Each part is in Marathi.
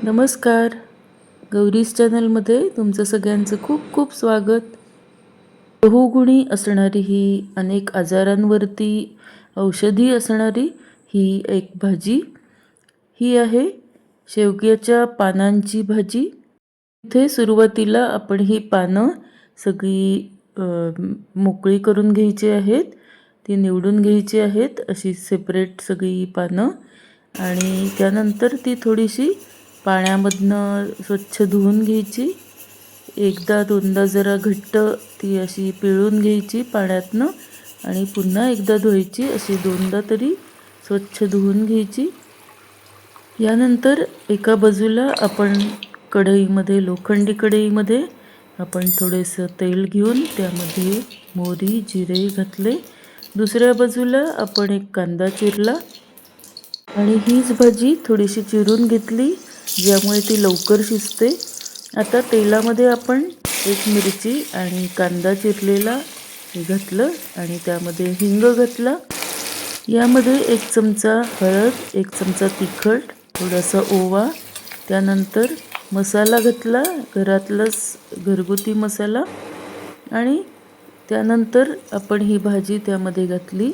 नमस्कार. गौरीज चॅनलमध्ये तुमचं सगळ्यांचं खूप खूप स्वागत. बहुगुणी असणारी ही अनेक आजारांवरती औषधी असणारी ही एक भाजी ही आहे शेवग्याच्या पानांची भाजी. इथे सुरुवातीला आपण ही पानं सगळी मोकळी करून घ्यायची आहेत. ती निवडून घ्यायची आहेत अशी सेपरेट सगळी पानं आणि त्यानंतर ती थोडीशी पाण्यामधनं स्वच्छ धुवून घ्यायची. एकदा दोनदा जरा घट्ट ती अशी पिळून घ्यायची पाण्यातनं आणि पुन्हा एकदा धुवायची. अशी दोनदा तरी स्वच्छ धुवून घ्यायची. यानंतर एका बाजूला आपण कढईमध्ये लोखंडी कढईमध्ये आपण थोडेसं तेल घेऊन त्यामध्ये मोहरी जिरे घातले. दुसऱ्या बाजूला आपण एक कांदा चिरला आणि हीच भाजी थोडीशी चिरून घेतली ज्यामुळे ती लवकर शिजते. आता तेलामध्ये आपण एक मिरची आणि कांदा चिरलेला हे घातलं आणि त्यामध्ये हिंग घातला. यामध्ये 1 चमचा हळद, 1 चमचा तिखट, थोडासा ओवा, त्यानंतर मसाला घातला घरातलाच घरगुती मसाला आणि त्यानंतर आपण ही भाजी त्यामध्ये घातली.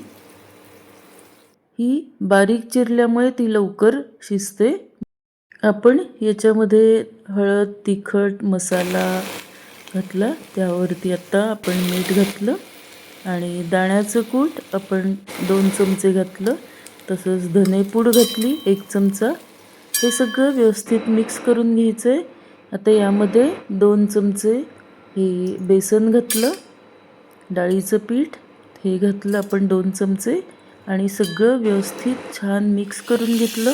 ही बारीक चिरल्यामुळे ती लवकर शिजते. आपण याच्यामध्ये हळद, तिखट, मसाला घातला. त्यावरती आता आपण मीठ घातलं आणि दाण्याचं कूट आपण 2 चमचे घातलं. तसंच धनेपूड घातली 1 चमचा. हे सगळं व्यवस्थित मिक्स करून घ्यायचं आहे. आता यामध्ये 2 चमचे हे बेसन घातलं, डाळीचं पीठ हे घातलं आपण 2 चमचे आणि सगळं व्यवस्थित छान मिक्स करून घेतलं.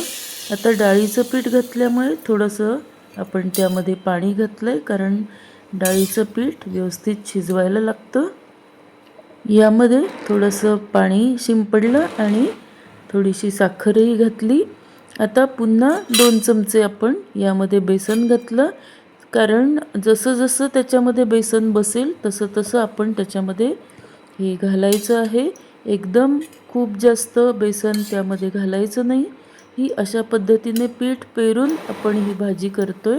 आता डाळीचं पीठ घातल्यामुळे थोडंसं आपण त्यामध्ये पाणी घातलं आहे कारण डाळीचं पीठ व्यवस्थित शिजवायला लागतं. यामध्ये थोडंसं पाणी शिंपडलं आणि थोडीशी साखरही घातली. आता पुन्हा 2 चमचे आपण यामध्ये बेसन घातलं कारण जसं जसं त्याच्यामध्ये बेसन बसेल तसं तसं आपण त्याच्यामध्ये हे घालायचं आहे. एकदम खूप जास्त बेसन त्यामध्ये घालायचं नाही. ही अशा पद्धतीने पीठ पेरून आपण ही भाजी करतोय.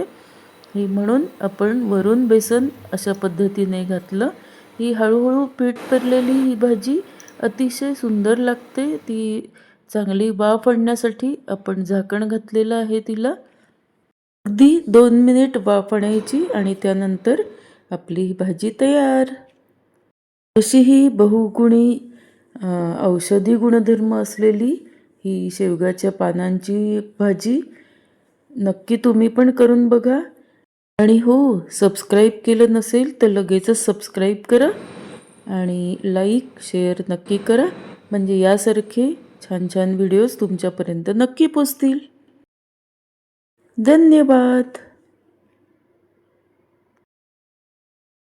ही म्हणून आपण वरून बेसन अशा पद्धतीने घातलं. ही हळूहळू पीठ पेरलेली ही भाजी अतिशय सुंदर लागते. ती चांगली वाफ आणण्यासाठी आपण झाकण घातलेलं आहे तिला. अगदी 2 मिनिट वाफ आणायची आणि त्यानंतर आपली ही भाजी तयार. अशी ही बहुगुणी औषधी गुणधर्म असलेली ही शेवगाच्या पानांची भाजी नक्की तुम्ही पण करून बघा. आणि हो, सबस्क्राईब केलं नसेल तर लगेचच सबस्क्राईब करा आणि लाईक शेअर नक्की करा म्हणजे यासारखे छान छान व्हिडिओज तुमच्यापर्यंत नक्की पोचतील. धन्यवाद.